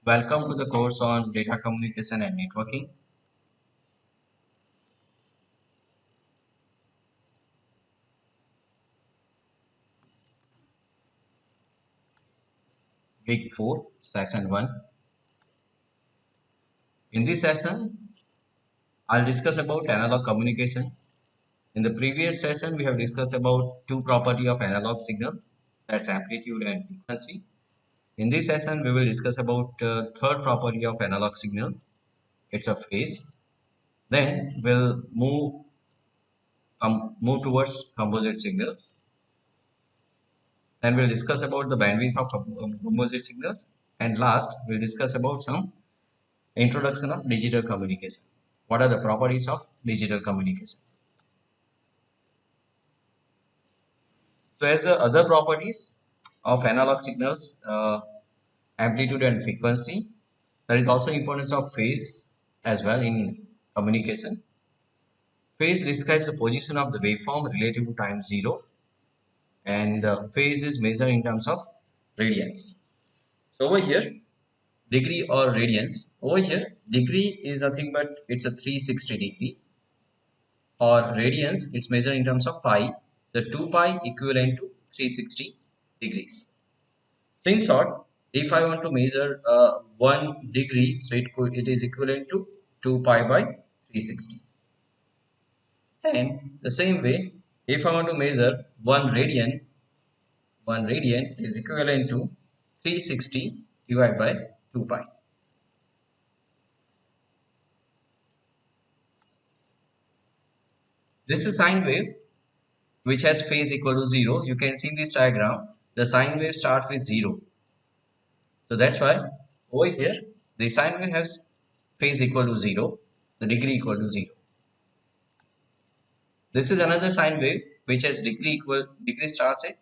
Welcome to the course on data communication and networking. Week 4, Session 1. In this session, I'll discuss about analog communication. In the previous session, we have discussed about two property of analog signal, that's amplitude and frequency. In this session, we will discuss about third property of analog signal, it's a phase. Then we'll move towards composite signals. Then we'll discuss about the bandwidth of composite signals. And last, we'll discuss about some introduction of digital communication. What are the properties of digital communication? So as the other properties of analog signals, amplitude and frequency, there is also importance of phase as well in communication. Phase describes the position of the waveform relative to time zero, and phase is measured in terms of radians. So over here, degree or radians. Over here, degree is nothing but it's a 360 degree, or radians, it's measured in terms of pi. The 2 pi equivalent to 360 degrees. So in short, if I want to measure 1 degree, so it is equivalent to 2 pi by 360. And the same way, if I want to measure 1 radian is equivalent to 360 divided by 2 pi. This is sine wave which has phase equal to 0. You can see in this diagram, the sine wave starts with 0. So that's why over here the sine wave has phase equal to 0, the degree equal to 0. This is another sine wave which has degree starts at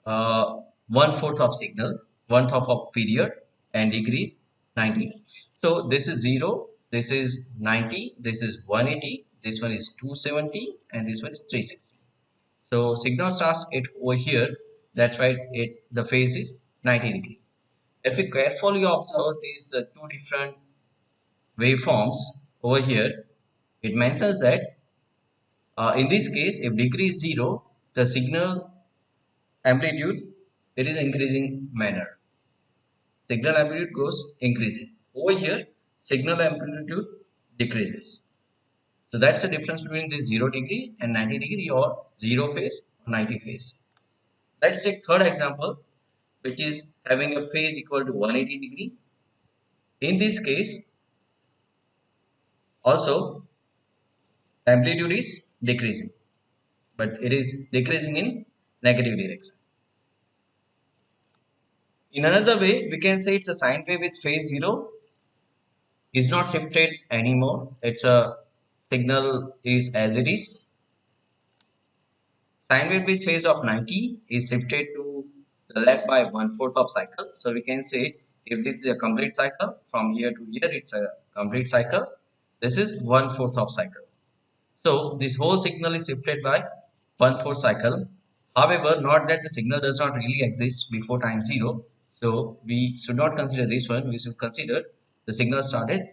1/4 of signal, 1/2 of period, and degrees 90. So this is 0, this is 90, this is 180, this one is 270, and this one is 360. So signal starts it over here. That's why the phase is 90 degree. If we carefully observe these two different waveforms over here, it mentions that in this case, if degree is 0, the signal amplitude, it is increasing manner. Signal amplitude goes increasing. Over here, signal amplitude decreases. So that's the difference between this 0 degree and 90 degree, or 0 phase or 90 phase. Let's take third example, which is having a phase equal to 180 degree. In this case, also amplitude is decreasing, but it is decreasing in negative direction. In another way, we can say it's a sine wave with phase 0 is not shifted anymore. It's a signal is as it is. Sine wave with phase of 90 is shifted to the left by 1/4 of cycle. So we can say if this is a complete cycle, from here to here it's a complete cycle. This is 1/4 of cycle. So this whole signal is shifted by 1/4 cycle. However, not that the signal does not really exist before time 0. So we should not consider this one. We should consider the signal started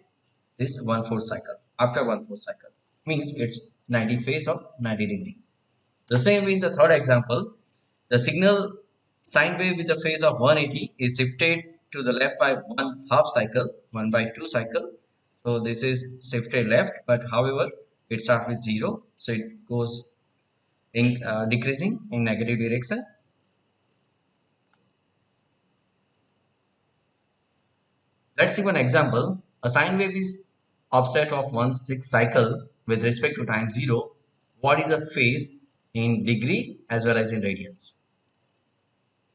this 1/4 cycle. After 1/4 cycle means it's 90 phase of 90 degree. The same way in the third example, the signal sine wave with the phase of 180 is shifted to the left by 1/2 cycle, 1/2 cycle. So this is shifted left, but however, it starts with 0. So it goes in decreasing in negative direction. Let's see one example. A sine wave is offset of 1/6 cycle with respect to time 0. What is a phase in degree as well as in radians?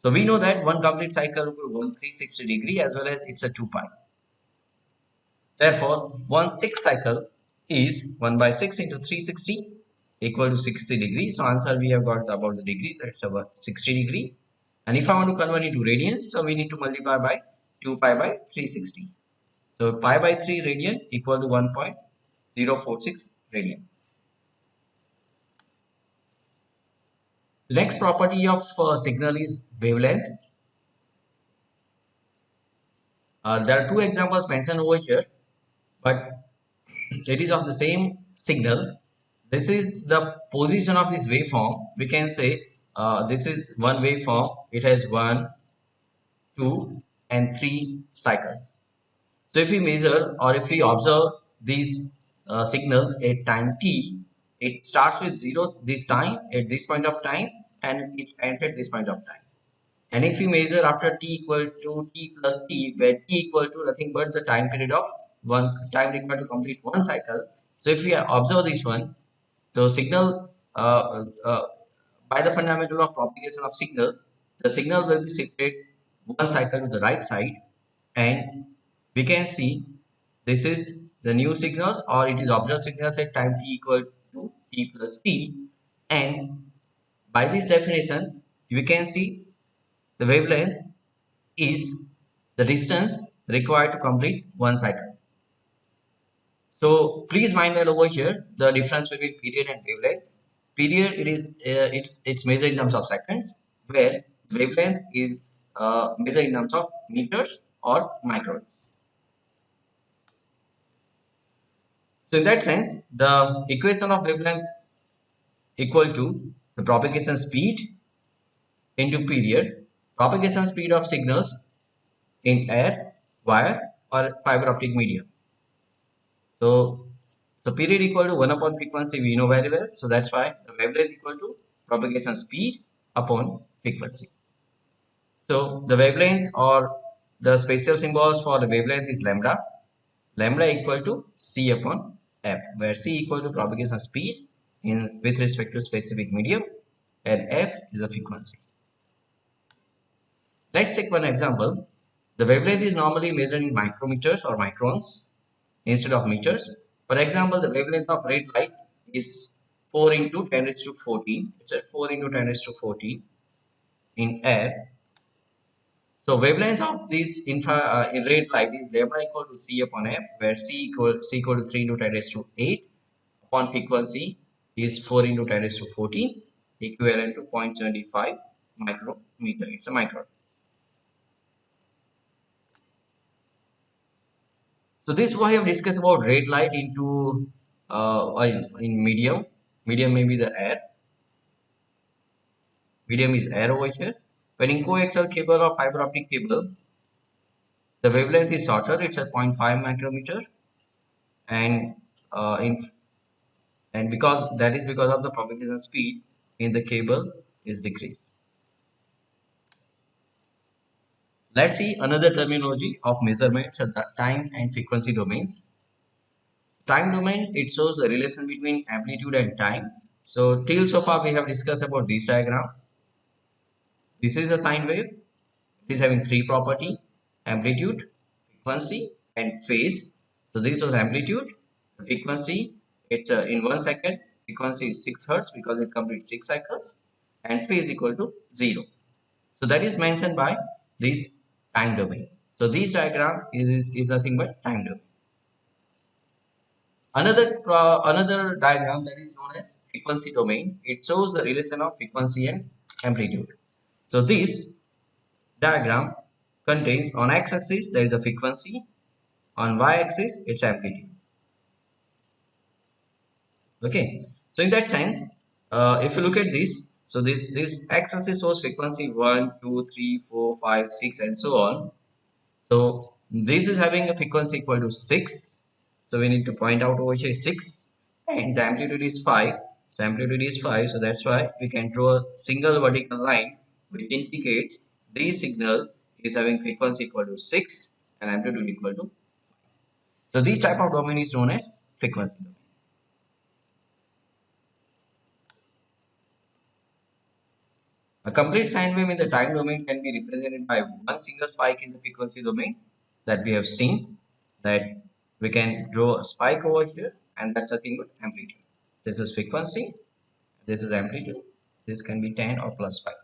So we know that one complete cycle will go 360 degree as well as it's a 2 pi. Therefore, 1/6 cycle is 1/6 into 360 equal to 60 degrees. So answer we have got about the degree, that's about 60 degree. And if I want to convert it to radians, so we need to multiply by 2 pi by 360. So pi by 3 radian equal to 1.046 radian. The next property of signal is wavelength. There are two examples mentioned over here, but it is of the same signal. This is the position of this waveform. We can say this is one waveform. It has 1, 2, and 3 cycles. So if we measure or if we observe this signal at time t, it starts with 0 this time at this point of time and it ends at this point of time. And if we measure after t equal to t plus t, where t equal to nothing but the time period of one time required to complete one cycle. So if we observe this one, so signal by the fundamental of propagation of signal, the signal will be shifted one cycle to the right side, and we can see this is the new signals or it is observed signals at time t equal to t plus t, and by this definition we can see the wavelength is the distance required to complete one cycle. So please mind that over here the difference between period and wavelength. Period, it is it's measured in terms of seconds, where wavelength is measured in terms of meters or microns. So in that sense, the equation of wavelength equal to the propagation speed into period, propagation speed of signals in air, wire, or fiber optic medium. So, so period equal to 1 upon frequency we know very well. So that's why the wavelength equal to propagation speed upon frequency. So the wavelength or the spatial symbols for the wavelength is lambda. Lambda equal to c upon f, where c equal to propagation speed in with respect to specific medium and f is a frequency. Let's take one example. The wavelength is normally measured in micrometers or microns instead of meters. For example, the wavelength of red light is 4 into 10 raised to 14. It's a 4 into 10 raised to 14 in air. So wavelength of this in red light is lambda equal to c upon f, where c equal to 3 into 10 raised to 8 upon frequency is 4 into 10 raised to 14, equivalent to 0.75 micrometer. It's a micron. So this we have discussed about red light into in medium. Medium may be the air. Medium is air over here. When in coaxial cable or fiber optic cable, the wavelength is shorter. It's at zero point 0.5 micrometer, and in and because that is because of the propagation speed in the cable is decreased. Let's see another terminology of measurements at the time and frequency domains. Time domain, it shows the relation between amplitude and time. So till so far we have discussed about this diagram. This is a sine wave. It is having three property: amplitude, frequency, and phase. So this was amplitude. The frequency, it's in 1 second. Frequency is 6 hertz because it completes 6 cycles, and phase equal to 0. So that is mentioned by this time domain. So this diagram is nothing but time domain. Another diagram that is known as frequency domain. It shows the relation of frequency and amplitude. So this diagram contains on x-axis there is a frequency, on y-axis it's amplitude. Okay, so in that sense, if you look at this, so this x-axis shows frequency 1, 2, 3, 4, 5, 6, and so on. So this is having a frequency equal to 6. So we need to point out over here 6, and the amplitude is 5. So amplitude is 5. So that's why we can draw a single vertical line which indicates this signal is having frequency equal to 6 and amplitude equal to 5. So this type of domain is known as frequency domain. A complete sine wave in the time domain can be represented by one single spike in the frequency domain that we have seen, that we can draw a spike over here, and that's a thing with amplitude. This is frequency, this is amplitude, this can be 10 or plus 5.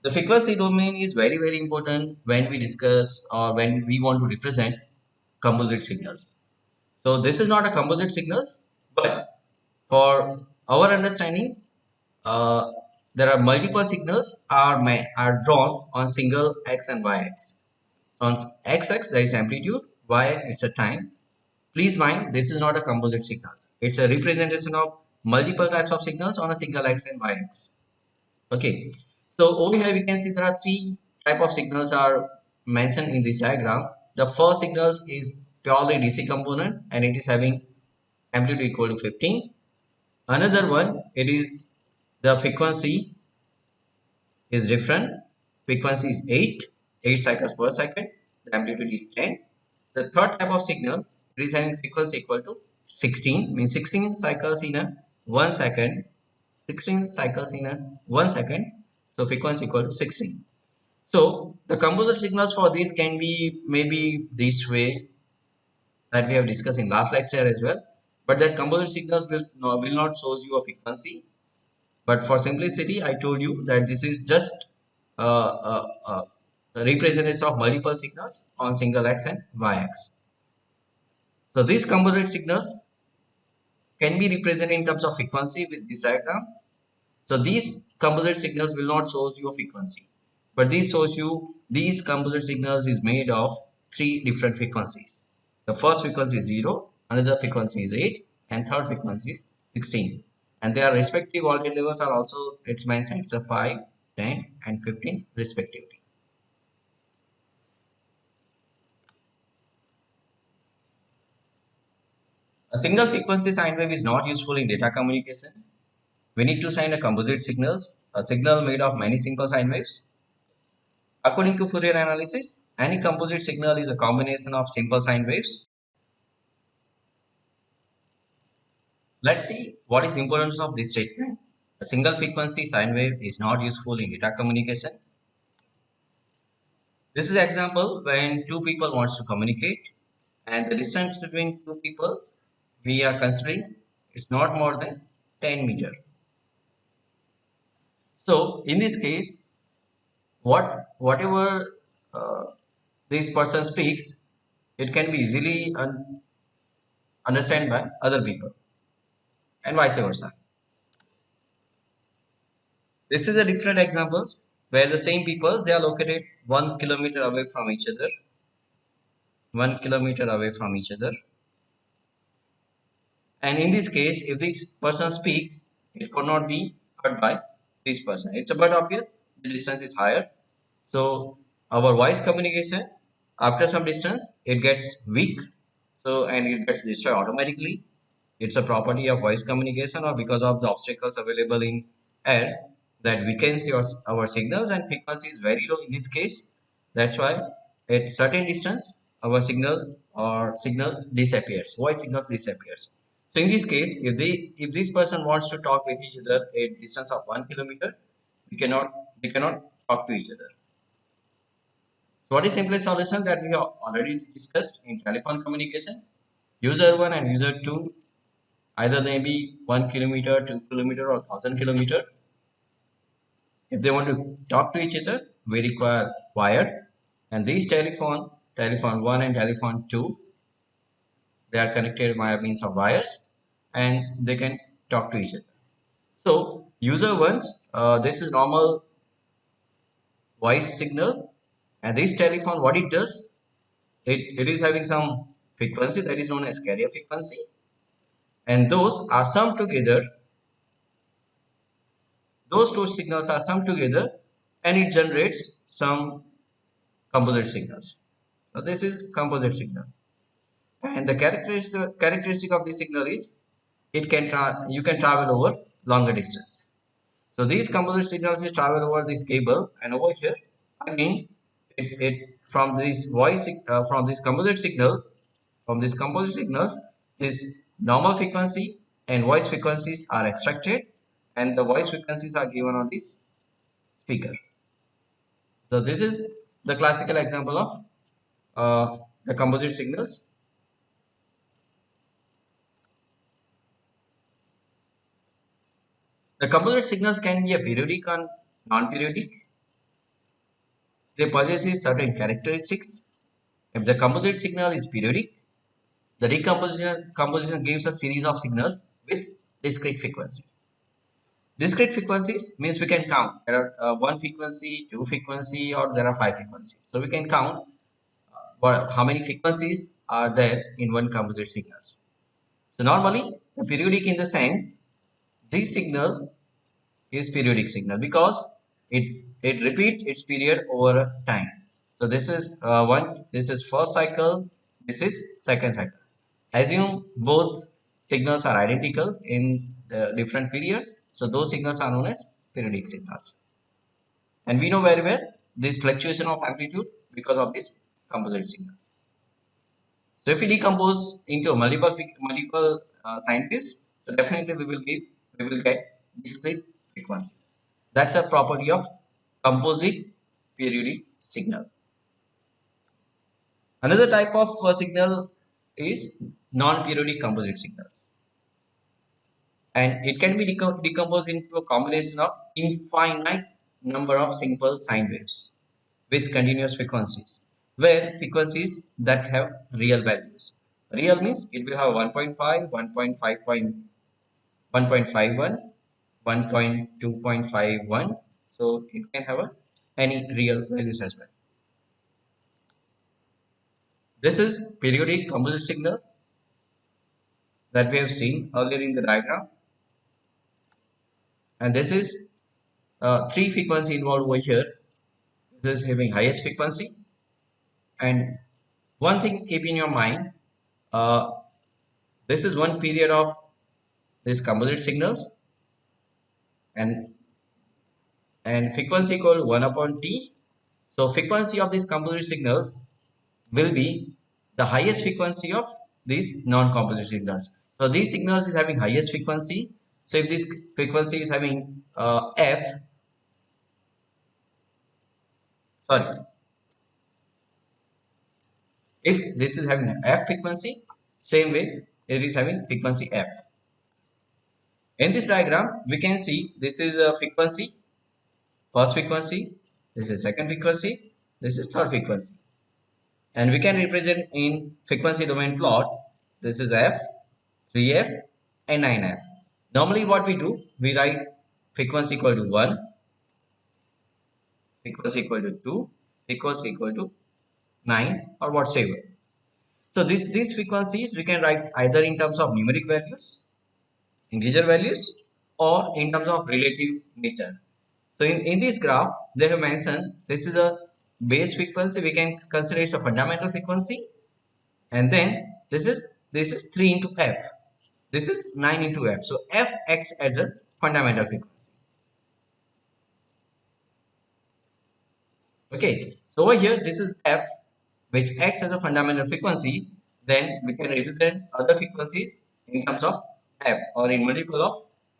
The frequency domain is very important when we discuss or when we want to represent composite signals. So this is not a composite signals, but for our understanding, uh, there are multiple signals are drawn on single x and y axis. On x-axis there is amplitude, y-axis it's a time. Please mind, this is not a composite signal. It's a representation of multiple types of signals on a single x and y axis. Okay. So over here we can see there are three type of signals are mentioned in this diagram. The first signals is purely DC component and it is having amplitude equal to 15. Another one, it is the frequency is different. Frequency is 8 cycles per second. The amplitude is 10. The third type of signal, it is having frequency equal to 16, means 16 cycles in a 1 second. 16 cycles in a 1 second. So frequency equal to 16. So the composite signals for this can be maybe this way that we have discussed in last lecture as well. But that composite signals will not shows you a frequency. But for simplicity, I told you that this is just a representation of multiple signals on single x and y axis. So these composite signals can be represented in terms of frequency with this diagram. So these composite signals will not show you a frequency, but this shows you these composite signals is made of three different frequencies. The first frequency is 0, another frequency is 8, and third frequency is 16. And their respective voltage levels are also, it's mentioned, it's a 5, 10, and 15 respectively. A single frequency sine wave is not useful in data communication. We need to send a composite signals, a signal made of many simple sine waves. According to Fourier analysis, any composite signal is a combination of simple sine waves. Let's see what is the importance of this statement. A single frequency sine wave is not useful in data communication. This is an example when two people wants to communicate and the distance between two peoples we are considering is not more than 10 meter. So in this case, whatever uh, this person speaks, it can be easily understand by other people and vice versa. This is a different examples where the same peoples they are located 1 kilometer away from each other, 1 kilometer away from each other. And in this case, if this person speaks, it could not be heard by this person. It's a bit obvious. The distance is higher. So our voice communication after some distance it gets weak. So and it gets destroyed automatically. It's a property of voice communication or because of the obstacles available in air that weakens our signals and frequency is very low in this case. That's why at certain distance our signal disappears. Voice signals disappears. So in this case, if this person wants to talk with each other at a distance of 1 kilometer, we cannot they cannot talk to each other. So what is simplest solution that we have already discussed in telephone communication? User 1 and user 2, either they be 1 kilometer, 2 kilometer, or 1,000 kilometer. If they want to talk to each other, we require wire. And these telephone 1 and telephone 2, they are connected via means of wires and they can talk to each other. So user ones, this is normal voice signal, and this telephone, what it does, it is having some frequency that is known as carrier frequency, and those are summed together. Those two signals are summed together, and it generates some composite signals. So this is composite signal, and the characteristic of this signal is you can travel over longer distance. So these composite signals is travel over this cable, and over here again it from this from this composite signal from these composite signals is normal frequency and voice frequencies are extracted, and the voice frequencies are given on this speaker. So this is the classical example of the composite signals. The composite signals can be a periodic and non-periodic. They possess certain characteristics. If the composite signal is periodic, the decomposition composition gives a series of signals with discrete frequency. Discrete frequencies means we can count. There are one frequency, two frequency, or there are five frequencies. So we can count how many frequencies are there in one composite signals. So normally the periodic in the sense this signal is periodic signal because it repeats its period over time. So this is one. This is first cycle. This is second cycle. Assume both signals are identical in the different period. So those signals are known as periodic signals. And we know very well this fluctuation of amplitude because of these composite signals. So if we decompose into multiple sine waves, so definitely we will get discrete frequencies. That's a property of composite periodic signal. Another type of signal is non-periodic composite signals, and it can be decomposed into a combination of infinite number of simple sine waves with continuous frequencies, where frequencies that have real values. Real means it will have 1.5, 1.51, 1.2.51. So it can have any real values as well. This is periodic composite signal that we have seen earlier in the diagram, and this is three frequency involved over here. This is having highest frequency, and one thing keep in your mind, uh, this is one period of these composite signals, and frequency equal 1 upon t. So frequency of these composite signals will be the highest frequency of these non-composite signals. So these signals is having highest frequency. So if this frequency is having f, sorry, if this is having f frequency, same way it is having frequency f. In this diagram, we can see this is a frequency, first frequency, this is second frequency, this is third frequency. And we can represent in frequency domain plot, this is f, 3f and 9f. Normally what we do, we write frequency equal to 1, frequency equal to 2, frequency equal to 9 or whatsoever. So this frequency we can write either in terms of numeric values, integer values, or in terms of relative nature. So in this graph, they have mentioned this is a base frequency. We can consider it's a fundamental frequency, and then this is 3 into f. This is 9 into f. So f acts as a fundamental frequency. Okay. So over here, this is f, which acts as a fundamental frequency. Then we can represent other frequencies in terms of f or in multiple of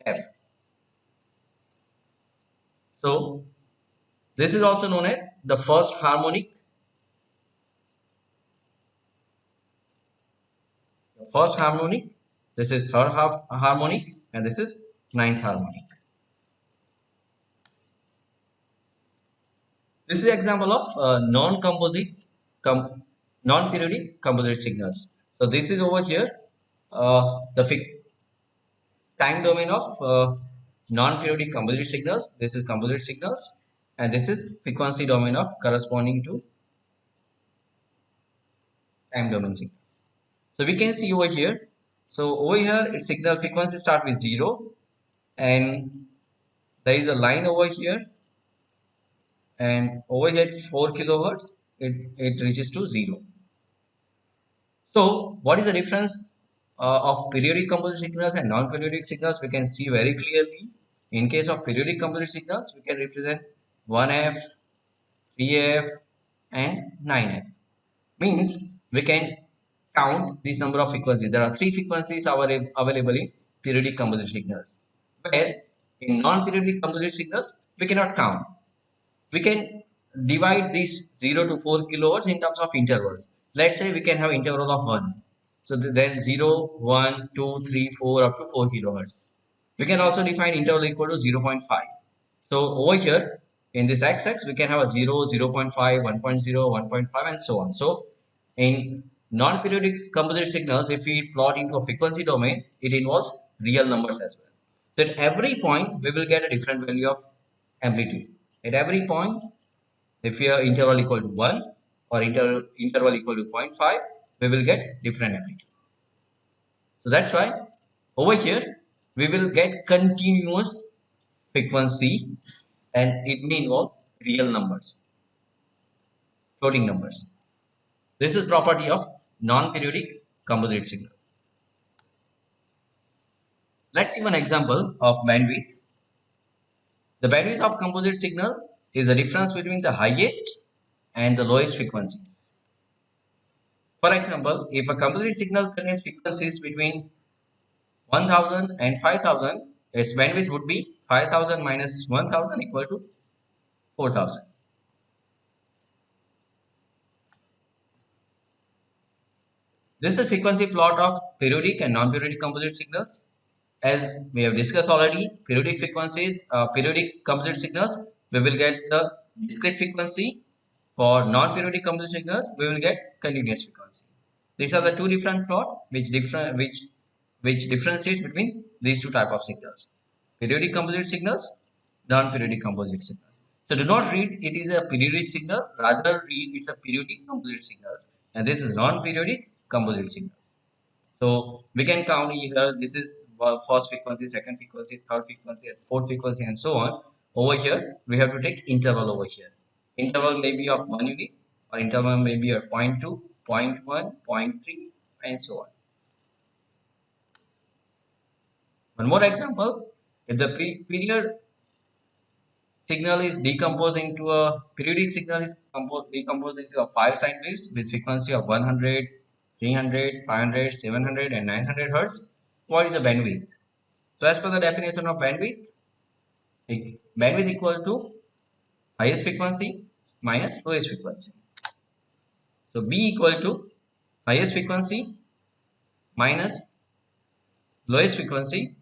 f. So this is also known as the first harmonic. First harmonic, this is third half harmonic, and this is ninth harmonic. This is an example of non-periodic composite signals. So this is over here the time domain of non-periodic composite signals. This is composite signals, and this is frequency domain of corresponding to time domain signals. So we can see over here. So over here, its signal frequency start with 0, and there is a line over here, and over here 4 kilohertz it reaches to 0. So what is the difference of periodic composite signals and non-periodic signals? We can see very clearly. In case of periodic composite signals, we can represent 1f, 3f and 9f. Means we can count this number of frequencies. There are 3 frequencies available in periodic composite signals, where in non-periodic composite signals we cannot count. We can divide this 0 to 4 kilohertz in terms of intervals. Let's say we can have interval of 1. So then 0, 1, 2, 3, 4 up to 4 kilohertz. We can also define interval equal to 0.5. So over here in this x-axis we can have a 0, 0.5, 1.0, 1.5 and so on. So in non-periodic composite signals, if we plot into a frequency domain, it involves real numbers as well. So at every point we will get a different value of amplitude. At every point, if your interval equal to 1 or interval equal to 0.5, we will get different amplitude. So that's why over here we will get continuous frequency, and it may involve real numbers, floating numbers. This is property of non-periodic composite signal. Let's see one example of bandwidth. The bandwidth of composite signal is the difference between the highest and the lowest frequencies. For example, if a composite signal contains frequencies between 1000 and 5000, its bandwidth would be 5000 minus 1000 equal to 4000. This is a frequency plot of periodic and non-periodic composite signals. As we have discussed already, periodic frequencies, periodic composite signals, we will get the discrete frequency. For non-periodic composite signals, we will get continuous frequency. These are the two different plot which differentiates between these two type of signals: periodic composite signals, non-periodic composite signals. So do not read it is a periodic signal, rather read it's a periodic composite signals, and this is non-periodic composite signals. So we can count here. This is first frequency, second frequency, third frequency, fourth frequency, and so on. Over here, we have to take interval over here. Interval may be of 1 unit, or interval may be of 0.2, 0.1, 0.3, and so on. One more example: if the period signal is decomposed into a periodic signal is decomposed into a 5 sine waves with frequency of 100, 300, 500, 700, and 900 hertz. What is the bandwidth? So as per the definition of bandwidth, bandwidth equal to highest frequency minus lowest frequency. So B equal to highest frequency minus lowest frequency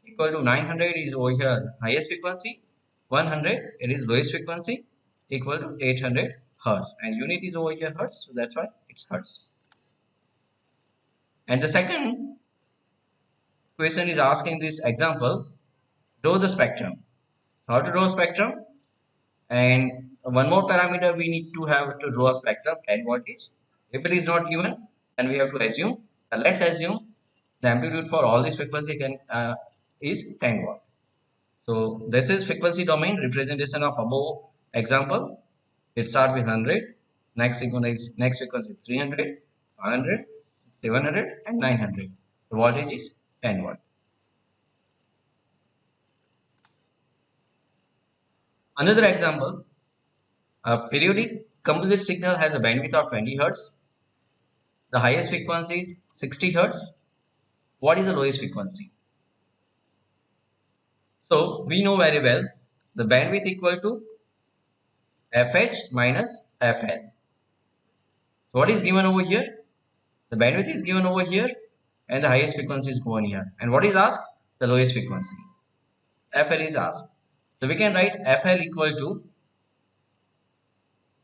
equal to 900 is over here highest frequency, 100 it is lowest frequency, equal to 800 hertz, and unit is over here hertz, so that's why it's hertz. And the second question is asking this example: draw the spectrum. How to draw spectrum? And one more parameter we need to have to draw a spectrum, 10 voltage. If it is not given, then we have to assume. Let's assume the amplitude for all this frequency is 10 watt. So this is frequency domain representation of above example. It starts with 100. Next frequency 300, 500, 700, and 900. The voltage is 10 watt. Another example: a periodic composite signal has a bandwidth of 20 hertz. The highest frequency is 60 hertz. What is the lowest frequency? So we know very well the bandwidth equal to fH minus fL. So what is given over here? The bandwidth is given over here, and the highest frequency is given here. And what is asked? The lowest frequency. FL is asked. So we can write FL equal to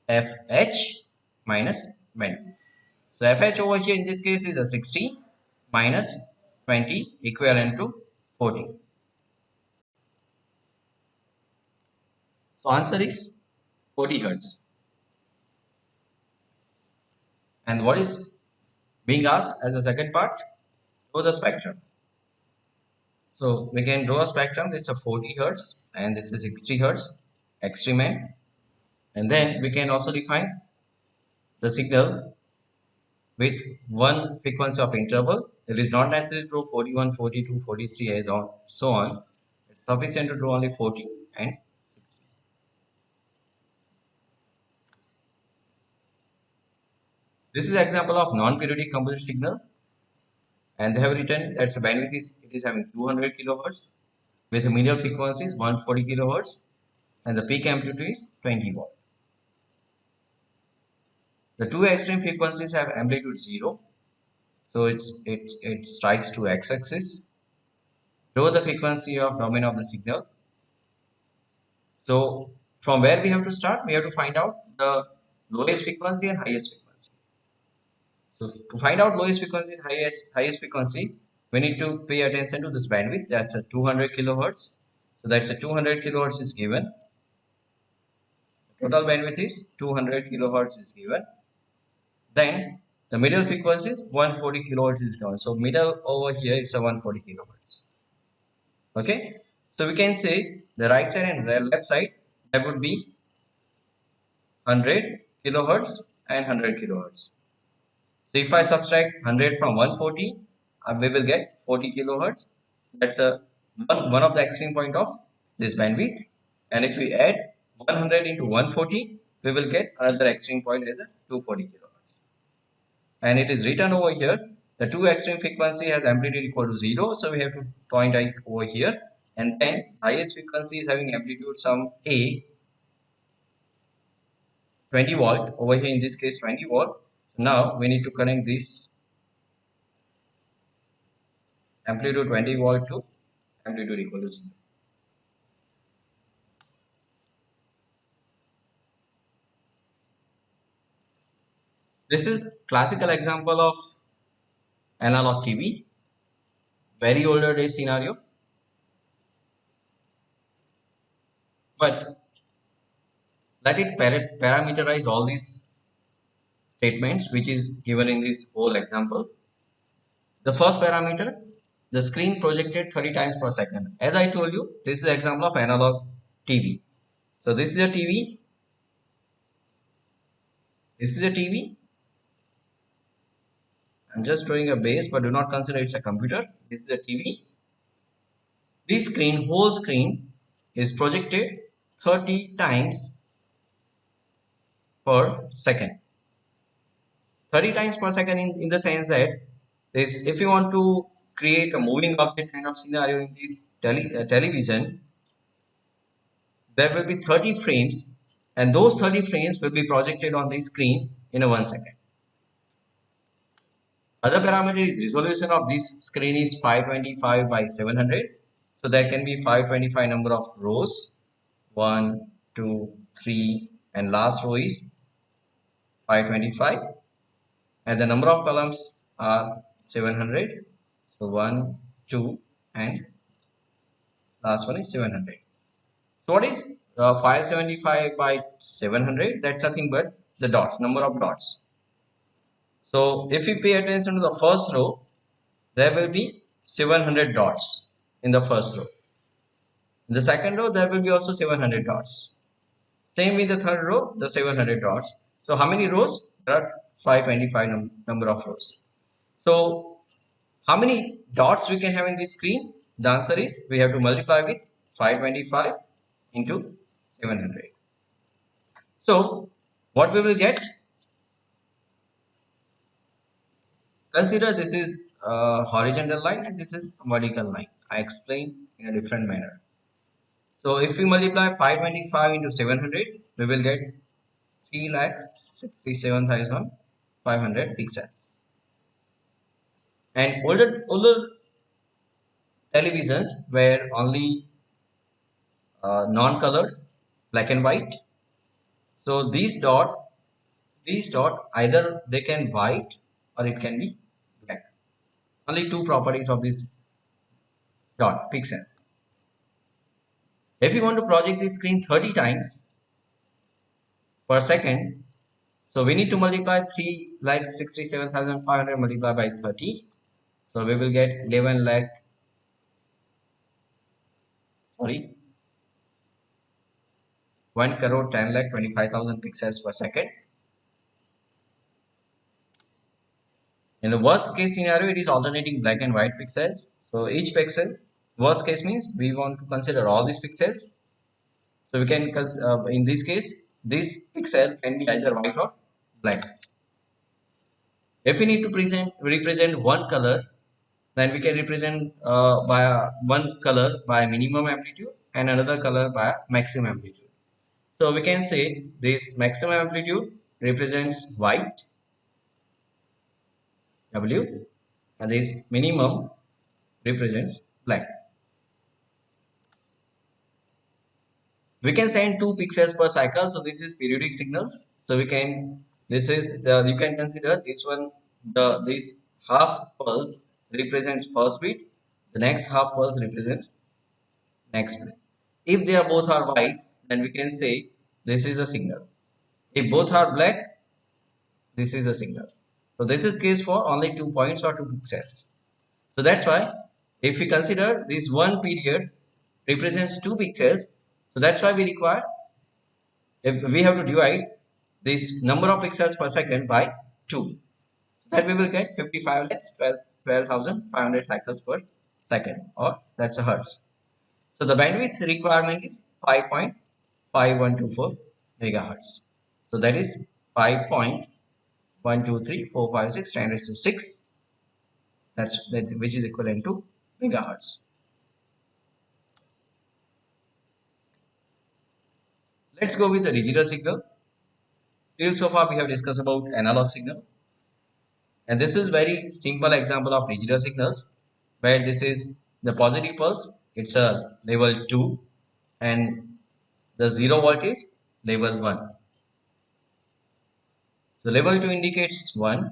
FH minus bandwidth. So FH over here in this case is a 60 minus 20 equivalent to 40. So answer is 40 hertz. And what is being asked as a second part? Draw the spectrum. So we can draw a spectrum. This is a 40 hertz and this is 60 hertz extreme end. And then we can also define the signal with one frequency of interval. It is not necessary to draw 41, 42, 43 as on so on. It's sufficient to draw only 40 and 60. This is an example of non-periodic composite signal, and they have written that the bandwidth is having 200 kilohertz with the medial frequency is 140 kilohertz and the peak amplitude is 20 watt. The two extreme frequencies have amplitude 0, so it strikes to x-axis. Draw the frequency of domain of the signal. So from where we have to start? We have to find out the lowest frequency and highest frequency. So to find out lowest frequency and highest frequency, we need to pay attention to this bandwidth. That's a 200 kilohertz. So that's a 200 kilohertz is given. Total bandwidth is 200 kilohertz is given. Then the middle frequency is 140 kilohertz is given. So middle over here it's a 140 kilohertz. Okay. So we can say the right side and the left side, that would be 100 kilohertz and 100 kilohertz. So if I subtract 100 from 140, we will get 40 kilohertz. That's one of the extreme point of this bandwidth. And if we add 100 into 140, we will get another extreme point as a 240 kilohertz. And it is written over here, the two extreme frequency has amplitude equal to 0. So we have to point it over here. And then highest frequency is having amplitude some A, 20 volt. Over here in this case 20 volt. Now we need to connect this amplitude 20 volt to amplitude equal to 0. This is classical example of analog TV, very older day scenario. But let it parameterize all these statements which is given in this whole example. The first parameter, the screen projected 30 times per second. As I told you, this is an example of analog TV. So this is a TV. This is a TV. I'm just drawing a base, but do not consider it's a computer. This is a TV. This screen, whole screen, is projected 30 times per second. 30 times per second in the sense that this, if you want to create a moving object kind of scenario in this television, there will be 30 frames and those 30 frames will be projected on the screen in a 1 second. Other parameter is resolution of this screen is 525 by 700. So there can be 525 number of rows, 1, 2, 3, and last row is 525. And the number of columns are 700. So 1, 2, and last one is 700. So what is 575 by 700? That's nothing but the dots, number of dots. So if you pay attention to the first row, there will be 700 dots in the first row. In the second row, there will be also 700 dots. Same with the third row, the 700 dots. So how many rows? There are 525 number of rows. So how many dots we can have in this screen? The answer is we have to multiply with 525 into 700. So what we will get? Consider this is a horizontal line and this is a vertical line. I explain in a different manner. So if we multiply 525 into 700, we will get 3,67,500 pixels. And older televisions were only non-colored, black and white. So these dot either they can white or it can be black. Only two properties of this dot pixel. If you want to project this screen 30 times per second, so we need to multiply 3,67,500 multiplied by 30. So we will get 11 lakh, sorry, 1 crore 10 lakh 25,000 pixels per second. In the worst case scenario, it is alternating black and white pixels. So each pixel, worst case means we want to consider all these pixels. So we can, in this case, this pixel can be either white or black. If we need to represent one color, then we can represent by one color by minimum amplitude and another color by maximum amplitude. So we can say this maximum amplitude represents white, W, and this minimum represents black. We can send 2 pixels per cycle, so this is periodic signals. So we can, this is you can consider this one, this half pulse represents first bit, the next half pulse represents next bit. If they are both are white, then we can say this is a signal. If both are black, this is a signal. So this is case for only 2 points or 2 pixels. So that's why if we consider this one period represents 2 pixels, so that's why we require, if we have to divide this number of pixels per second by 2. So that we will get 55 lakhs 12,500 cycles per second, or that's a hertz. So the bandwidth requirement is 5.5124 megahertz. So that is 5.12345 10 raised to 6. That which is equivalent to megahertz. Let's go with the digital signal. Till so far we have discussed about analog signal, and this is very simple example of digital signals, where this is the positive pulse, it's a level 2, and the zero voltage level 1. So level 2 indicates 1,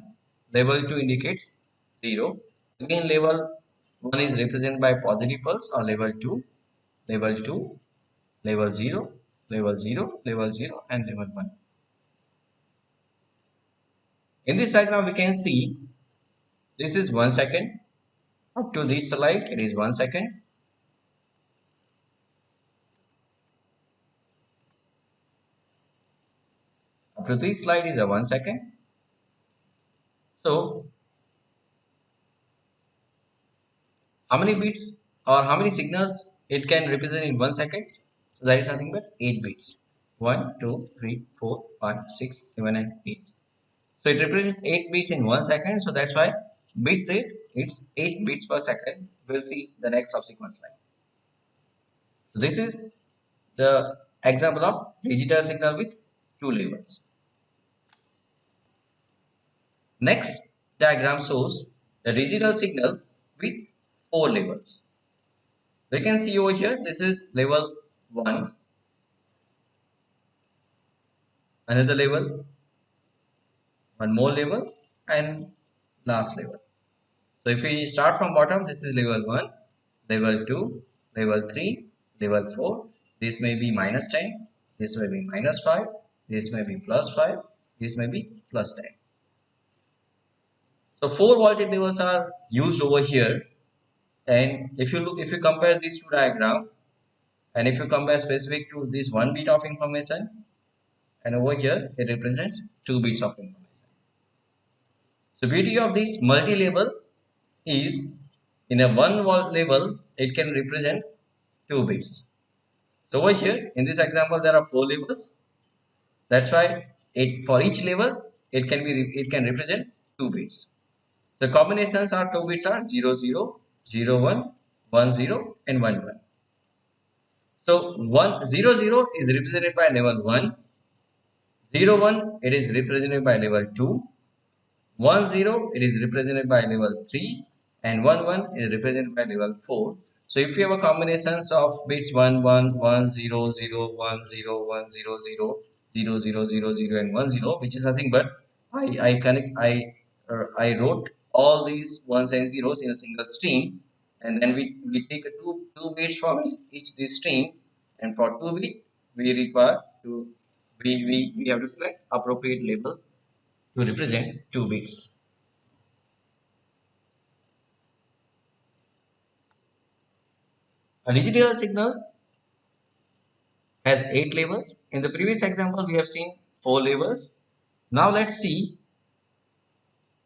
level 2 indicates 0. Again level 1 is represented by positive pulse or level 2, level 2, level 0, level 0, level 0 and level 1. In this diagram we can see this is 1 second. Up to this slide it is 1 second. Up to this slide is a 1 second. So how many bits or how many signals it can represent in 1 second? So that is nothing but 8 bits. 1, 2, 3, 4, 5, 6, 7 and 8. So it represents 8 bits in 1 second. So that's why bit rate it's 8 bits per second. We'll see the next subsequent slide. So this is the example of digital signal with 2 levels. Next diagram shows the digital signal with 4 levels. We can see over here this is level 1, another level, one more level and last level. So if we start from bottom, this is level 1, level 2, level 3, level 4. This may be minus 10, this may be minus 5, this may be plus 5, this may be plus 10. So 4 voltage levels are used over here, and if you compare these two diagram, and if you compare specific to this 1 bit of information, and over here it represents 2 bits of information. So beauty of this multi-level is in a one level it can represent 2 bits. So over here in this example there are 4 levels. That's why it for each level it can represent 2 bits. So combinations are 2 bits are 0 0, 0 1, 1 0 and 1 1. So 1 0 0 is represented by level 1, 0 1 it is represented by level 2, 1 0 it is represented by level 3 and 1 1 is represented by level 4. So if you have a combinations of bits 1 1 1 0 0 1 0 1 0 0 0 0 0 0 and 1 0, which is nothing but I wrote all these ones and zeros in a single string, and then we take a two bits from each this string, and for 2 bit we require to we have to select appropriate label to represent 2 bits. A digital signal has 8 levels. In the previous example, we have seen 4 levels. Now let's see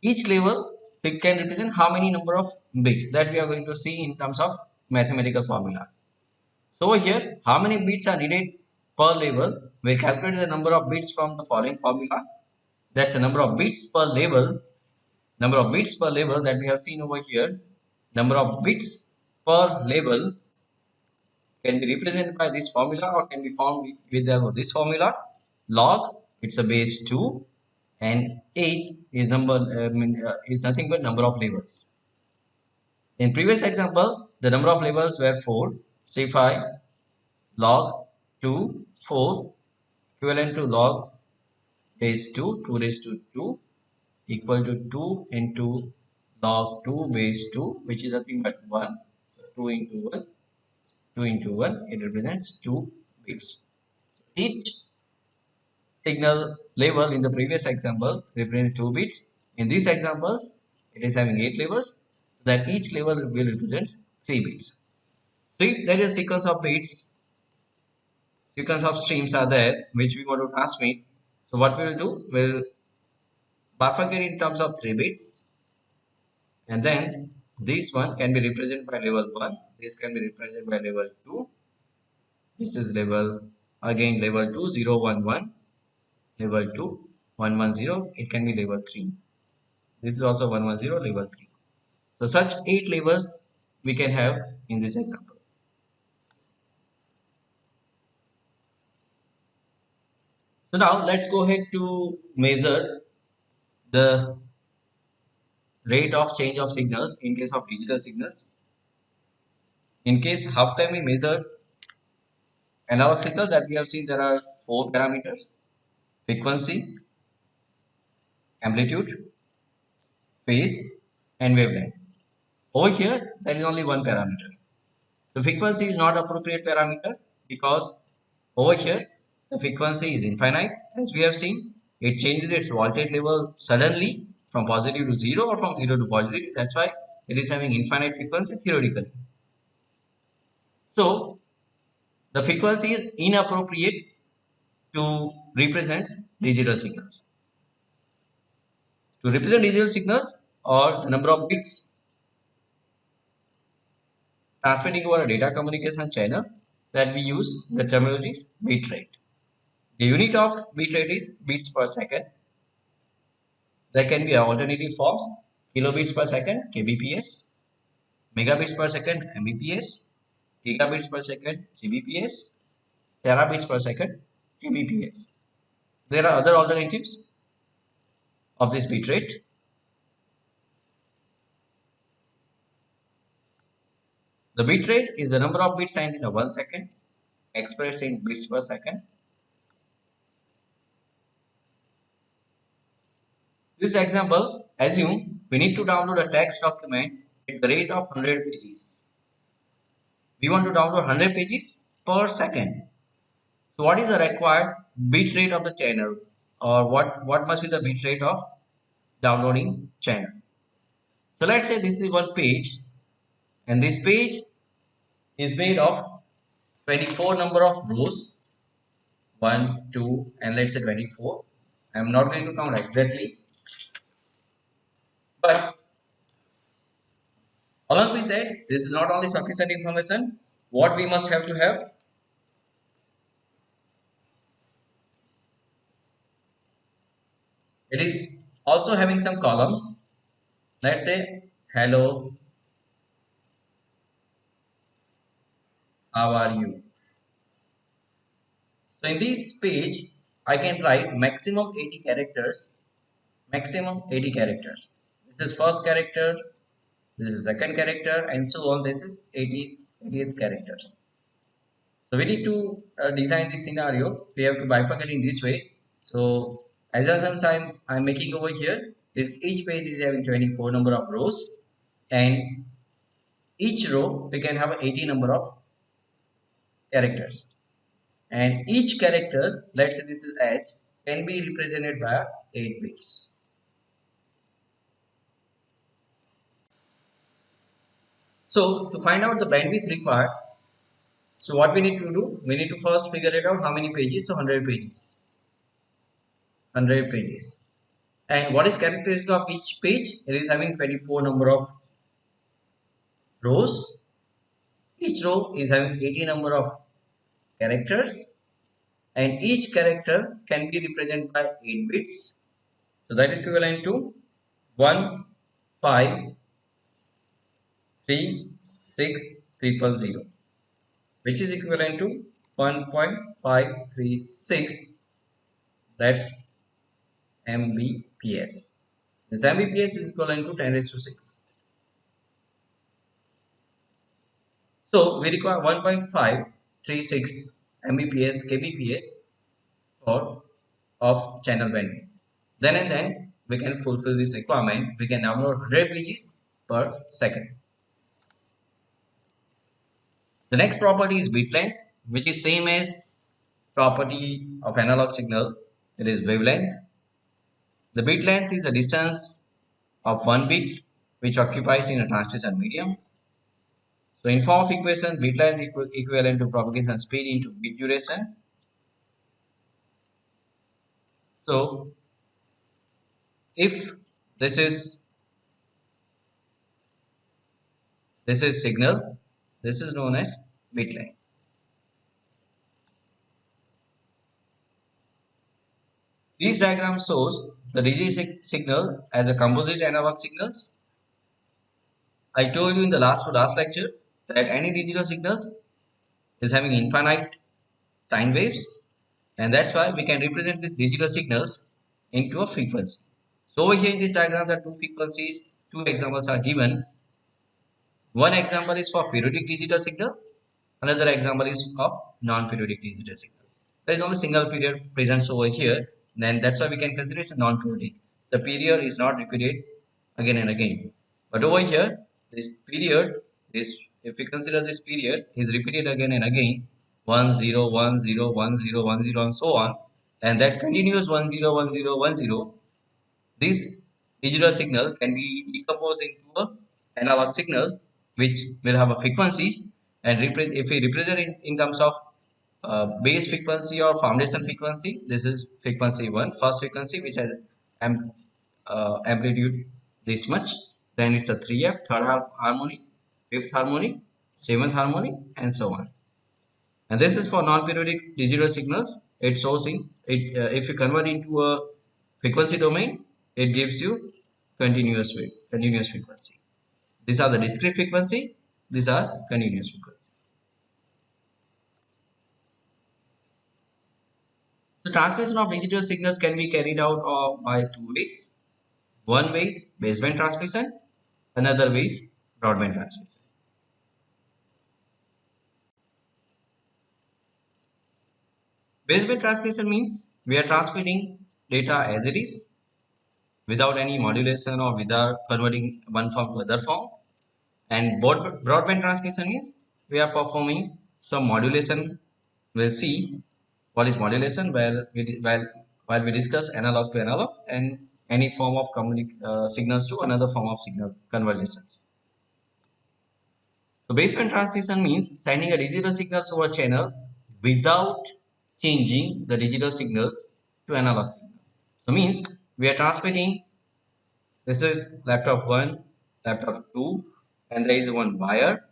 each level it can represent how many number of bits that we are going to see in terms of mathematical formula. So over here, how many bits are needed per level? We'll calculate the number of bits from the following formula. That's the number of bits per level. Number of bits per level that we have seen over here. Number of bits per level can be represented by this formula or can be found with this formula. Log it's a base 2 and 8 is is nothing but number of levels. In previous example the number of levels were 4. So if I log 2 4 equivalent to log base 2 2 raised to 2 equal to 2 into log 2 base 2, which is nothing but 1. So 2 into 1, 2 into 1, it represents 2 bits. Each signal level in the previous example represents 2 bits. In these examples, it is having 8 levels, so that each level will represent 3 bits. So if there is a sequence of bits, sequence of streams are there which we want to transmit. So what we will do, we'll bifurcate in terms of 3 bits, and then this one can be represented by level 1, this can be represented by level 2, this is level, again level 2 0 1 1, level 2 1 1 0, it can be level 3, this is also 1 1 0, level 3. So such 8 levels we can have in this example. So now let's go ahead to measure the rate of change of signals in case of digital signals. In case, how can we measure analog signal? That we have seen there are 4 parameters: frequency, amplitude, phase, and wavelength. Over here, there is only one parameter. The frequency is not appropriate parameter because over here the frequency is infinite. As we have seen, it changes its voltage level suddenly from positive to 0 or from 0 to positive. That's why it is having infinite frequency theoretically. So the frequency is inappropriate to represent digital signals. To represent digital signals or the number of bits transmitting over a data communication channel, that we use the terminology is bit rate. The unit of bit rate is bits per second. There can be alternative forms: kilobits per second kbps, megabits per second mbps, gigabits per second gbps, terabits per second kbps. There are other alternatives of this bit rate. The bit rate is the number of bits sent in a 1 second expressed in bits per second. This example, assume we need to download a text document at the rate of 100 pages. We want to download 100 pages per second. So what is the required bit rate of the channel, or what must be the bit rate of downloading channel? So let's say this is one page, and this page is made of 24 number of rows, 1, 2, and let's say 24. I'm not going to count exactly, but along with that, this is not only sufficient information. What we must have to have, it is also having some columns. Let's say hello, how are you? So in this page, I can write maximum 80 characters. Maximum 80 characters. This is first character, this is second character, and so on. This is 80th characters. So we need to design this scenario. We have to bifurcate in this way. So as I'm making over here is each page is having 24 number of rows, and each row we can have 80 number of characters, and each character, let's say this is H, can be represented by 8 bits. So to find out the bandwidth required, so what we need to do, we need to first figure it out how many pages. So 100 pages, 100 pages. And what is characteristic of each page? It is having 24 number of rows. Each row is having 80 number of characters, and each character can be represented by 8 bits. So that is equivalent to 1 5 3 6 triple 0, which is equivalent to 1.536, that's Mbps. This Mbps is equivalent to 10 raised to 6. So we require 1.536 Mbps kbps for of channel bandwidth. Then we can fulfill this requirement, we can download 100 pages per second. The next property is bit length, which is same as property of analog signal. It is wavelength. The bit length is a distance of one bit which occupies in a transmission medium. So in form of equation, bit length equivalent to propagation speed into bit duration. So if this is signal, this is known as bit length. These diagram shows the digital signal as a composite analog signals. I told you in the last lecture that any digital signals is having infinite sine waves, and that's why we can represent these digital signals into a frequency. So over here in this diagram, there are two frequencies, two examples are given. One example is for periodic digital signal, another example is of non-periodic digital signals. There is only single period present over here, then that's why we can consider it non-periodic. The period is not repeated again and again. But over here, this period, if we consider this period, is repeated again and again, 1 0 1 0 1 0 1 0 and so on, and that continuous 1 0 1 0 1 0. This digital signal can be decomposed into analog signals which will have a frequencies, and if we represent in terms of base frequency or foundation frequency, this is frequency 1, first frequency which has amplitude this much, then it's a 3f, third half harmonic, fifth harmonic, seventh harmonic and so on. And this is for non-periodic digital signals. It shows in it if you convert into a frequency domain, it gives you continuous frequency. These are the discrete frequency, these are continuous frequency. So transmission of digital signals can be carried out by two ways. One way is baseband transmission, another way is broadband transmission. Baseband transmission means we are transmitting data as it is without any modulation or without converting one form to other form. And broadband transmission means we are performing some modulation. We'll see what is modulation while we discuss analog to analog and any form of signals to another form of signal conversions. So baseband transmission means sending a digital signals over channel without changing the digital signals to analog signals. So means we are transmitting, this is laptop 1, laptop 2, and there is one wire.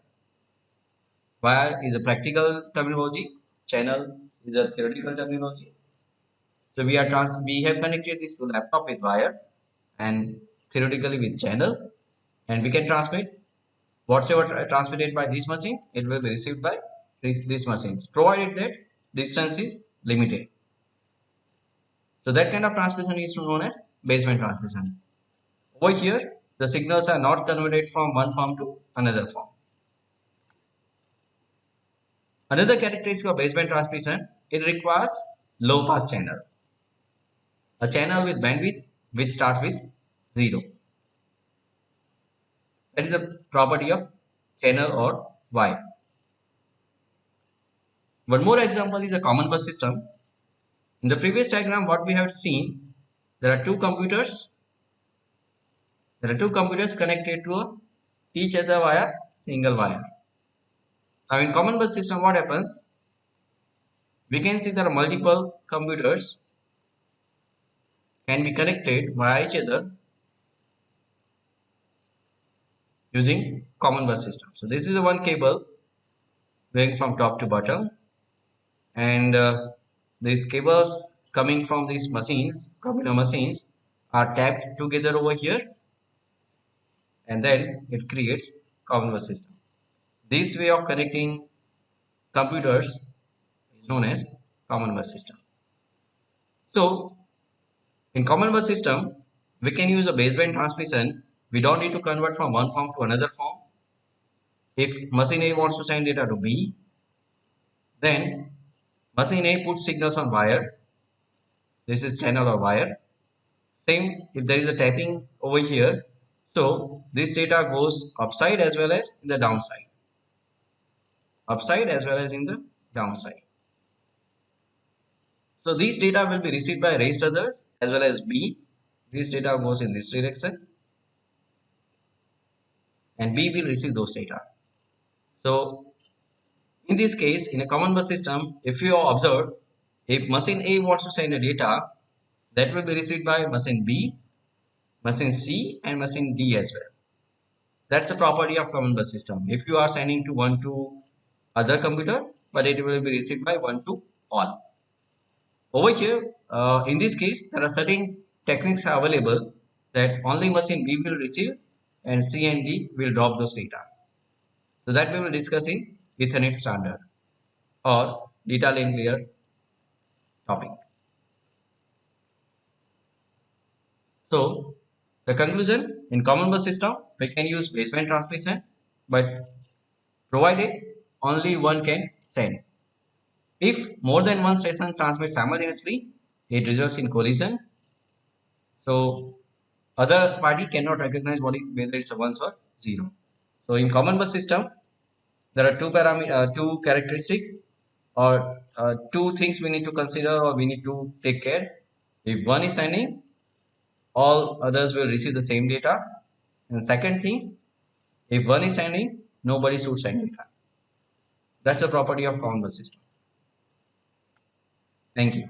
Wire is a practical terminology, channel is a theoretical terminology. So we have connected this to laptop with wire and theoretically with channel, and we can transmit whatever transmitted by this machine, it will be received by this machine, provided that distance is limited. So that kind of transmission is known as baseband transmission. Over here, the signals are not converted from one form to another form. Another characteristic of baseband transmission, it requires low pass channel. A channel with bandwidth which starts with 0. That is a property of channel or wire. One more example is a common bus system. In the previous diagram, what we have seen, there are two computers. There are two computers connected to each other via single wire. Now in common bus system, what happens? We can see there are multiple computers can be connected via each other using common bus system. So this is the one cable going from top to bottom, and these cables coming from these machines, computer machines, are tapped together over here, and then it creates common bus system. This way of connecting computers is known as common bus system. So in common bus system, we can use a baseband transmission. We don't need to convert from one form to another form. If machine A wants to send data to B, then machine A puts signals on wire. This is channel or wire. Same if there is a tapping over here. So this data goes upside as well as in the downside. Upside as well as in the downside. So these data will be received by raised others as well as B. This data goes in this direction and B will receive those data. So in this case, in a common bus system, if you observe, if machine A wants to send a data, that will be received by machine B, machine C and machine D as well. That's a property of common bus system. If you are sending to one to other computer, but it will be received by one to all. Over here, in this case, there are certain techniques available that only machine B will receive and C and D will drop those data. So that we will discuss in Ethernet standard or data link layer topic. So the conclusion, in common bus system, we can use baseband transmission, but provided only one can send. If more than one station transmits simultaneously, it results in collision. So other party cannot recognize whether it's a ones or zero. So in common bus system, there are two characteristics or two things we need to consider or we need to take care. If one is sending, all others will receive the same data. And second thing, if one is sending, nobody should send data. That's a property of common bus system. Thank you.